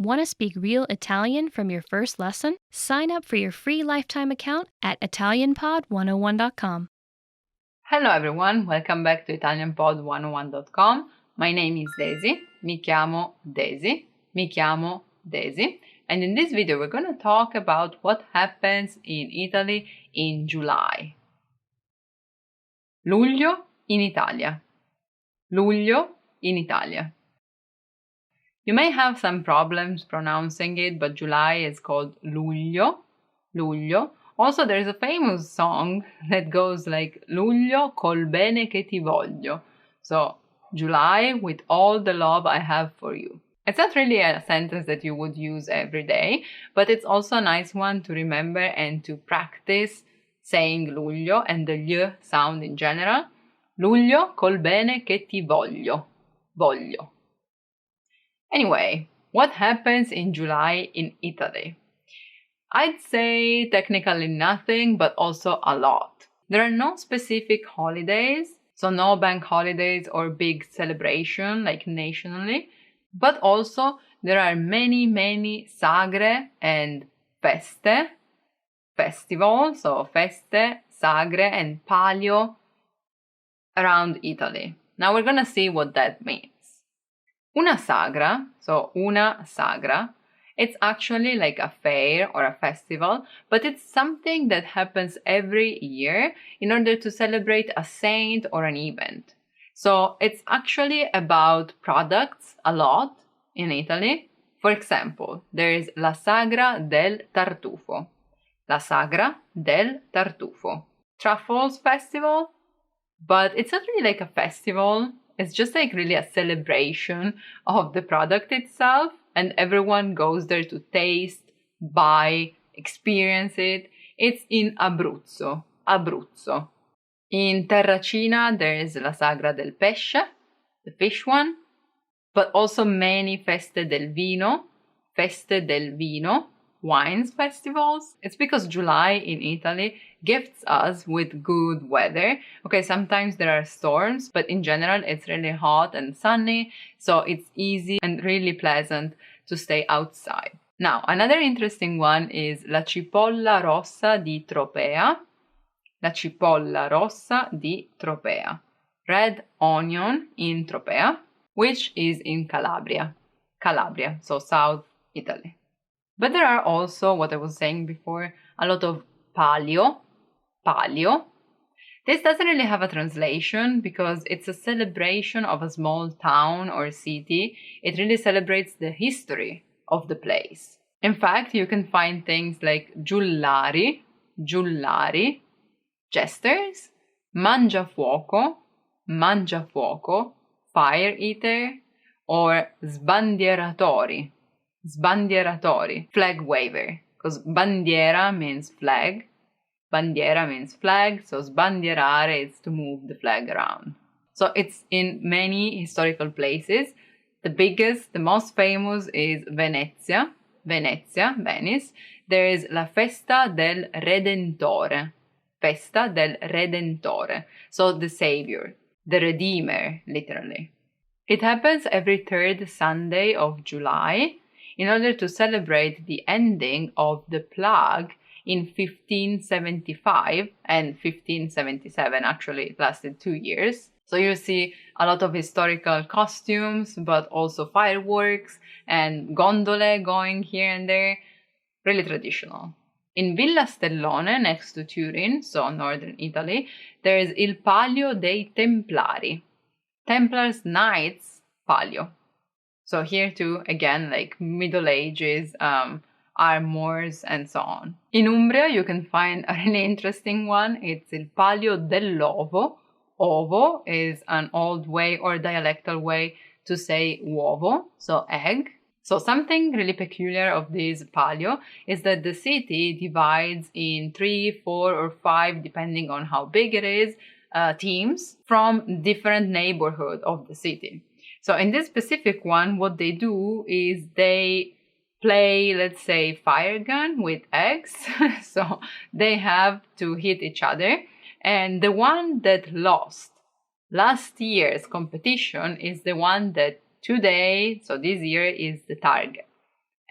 Want to speak real Italian from your first lesson? Sign up for your free lifetime account at ItalianPod101.com. Hello everyone, welcome back to ItalianPod101.com. My name is Daisy. Mi chiamo Daisy. And in this video we're going to talk about what happens in Italy in July. Luglio in Italia. Luglio in Italia. You may have some problems pronouncing it, but July is called Luglio. Luglio. Also, there's a famous song that goes like Luglio col bene che ti voglio. So, July with all the love I have for you. It's not really a sentence that you would use every day, but it's also a nice one to remember and to practice saying Luglio and the L sound in general. Luglio col bene che ti voglio. Voglio. Anyway, what happens in July in Italy? I'd say technically nothing, but also a lot. There are no specific holidays, so no bank holidays or big celebration like nationally, but also there are many sagre and feste, festivals, so feste, sagre and palio around Italy. Now we're gonna see what that means. Una sagra, it's actually like a fair or a festival, but it's something that happens every year in order to celebrate a saint or an event. So it's actually about products a lot in Italy. For example, there is La Sagra del Tartufo. La Sagra del Tartufo. Truffles festival, but it's not really like a festival. It's just like really a celebration of the product itself, and everyone goes there to taste, buy, experience it. It's in Abruzzo. In Terracina, there is La Sagra del Pesce, the fish one, but also many Feste del Vino, wines festivals. It's because July in Italy gifts us with good weather. Okay, sometimes there are storms, but in general it's really hot and sunny, so it's easy and really pleasant to stay outside. Now, another interesting one is La Cipolla Rossa di Tropea. La Cipolla Rossa di Tropea. Red onion in Tropea, which is in Calabria, so South Italy. But there are also, what I was saying before, a lot of palio. This doesn't really have a translation because it's a celebration of a small town or city. It really celebrates the history of the place. In fact, you can find things like giullari, jesters, mangiafuoco, fire eater, or sbandieratori, flag waver, because bandiera means flag, so sbandierare is to move the flag around. So it's in many historical places. The most famous is Venice. There is La Festa del Redentore, so the Savior, the Redeemer, literally. It happens every third Sunday of July in order to celebrate the ending of the plague in 1575 and 1577. Actually, it lasted 2 years. So you see a lot of historical costumes, but also fireworks and gondole going here and there. Really traditional. In Villa Stellone, next to Turin, so northern Italy, there is Il Palio dei Templari. Templars Knights Palio. So here too, again, like Middle Ages, armors, and so on. In Umbria, you can find a really interesting one. It's Il Palio dell'Ovo. Ovo is an old way or dialectal way to say uovo, so egg. So something really peculiar of this palio is that the city divides in 3, 4, or 5, depending on how big it is, teams from different neighborhoods of the city. So in this specific one, what they do is they play, let's say, fire gun with eggs. So they have to hit each other. And the one that lost last year's competition is the one that today, so this year, is the target.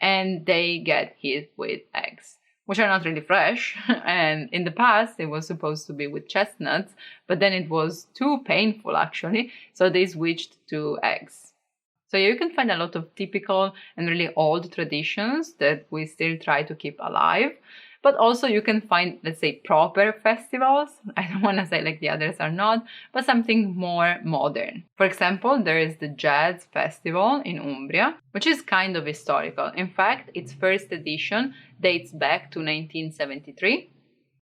and they get hit with eggs, which are not really fresh. And in the past, it was supposed to be with chestnuts, but then it was too painful actually, so they switched to eggs. So you can find a lot of typical and really old traditions that we still try to keep alive. But also you can find, let's say, proper festivals. I don't want to say like the others are not, but something more modern. For example, there is the Jazz Festival in Umbria, which is kind of historical. In fact, its first edition dates back to 1973.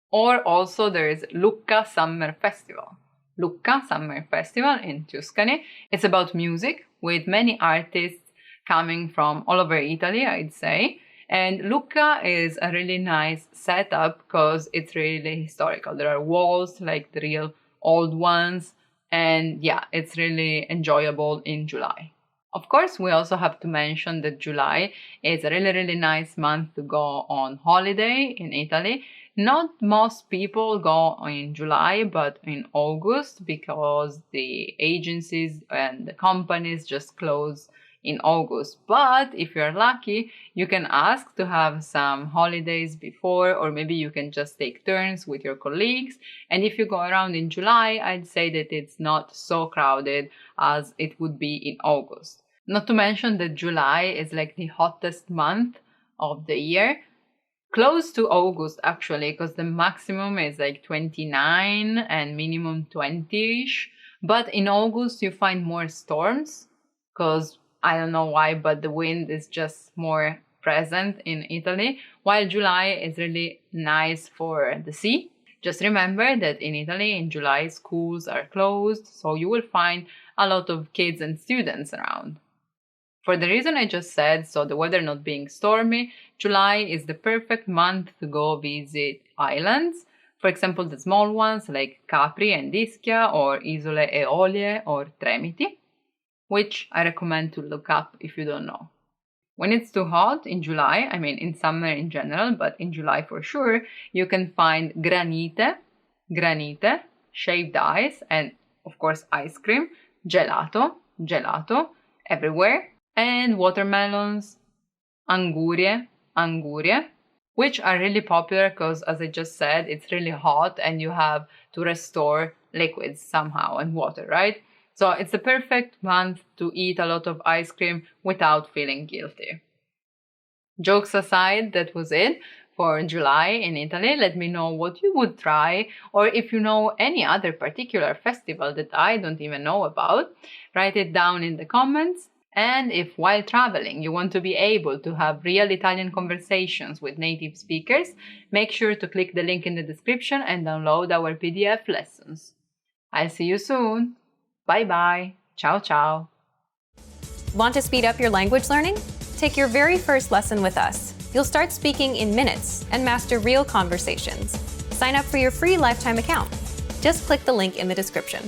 Or also there is Lucca Summer Festival. Lucca Summer Festival in Tuscany. It's about music with many artists coming from all over Italy, I'd say. And Lucca is a really nice setup because it's really historical. There are walls, like the real old ones. And yeah, it's really enjoyable in July. Of course, we also have to mention that July is a really, really nice month to go on holiday in Italy. Not most people go in July, but in August because the agencies and the companies just close in August. But if you're lucky, you can ask to have some holidays before, or maybe you can just take turns with your colleagues. And if you go around in July, I'd say that it's not so crowded as it would be in August. Not to mention that July is like the hottest month of the year. Close to August actually, because the maximum is like 29 and minimum 20-ish. But in August you find more storms because I don't know why, but the wind is just more present in Italy, while July is really nice for the sea. Just remember that in Italy, in July, schools are closed, so you will find a lot of kids and students around. For the reason I just said, so the weather not being stormy, July is the perfect month to go visit islands. For example, the small ones like Capri and Ischia, or Isole Eolie or Tremiti, which I recommend to look up if you don't know. When it's too hot in July, I mean in summer in general, but in July for sure, you can find granite, shaved ice, and of course ice cream, gelato, everywhere, and watermelons, angurie, which are really popular because, as I just said, it's really hot and you have to restore liquids somehow and water, right? So it's the perfect month to eat a lot of ice cream without feeling guilty. Jokes aside, that was it for July in Italy. Let me know what you would try, or if you know any other particular festival that I don't even know about, write it down in the comments. And if while traveling you want to be able to have real Italian conversations with native speakers, make sure to click the link in the description and download our PDF lessons. I'll see you soon! Bye bye. Ciao, ciao. Want to speed up your language learning? Take your very first lesson with us. You'll start speaking in minutes and master real conversations. Sign up for your free lifetime account. Just click the link in the description.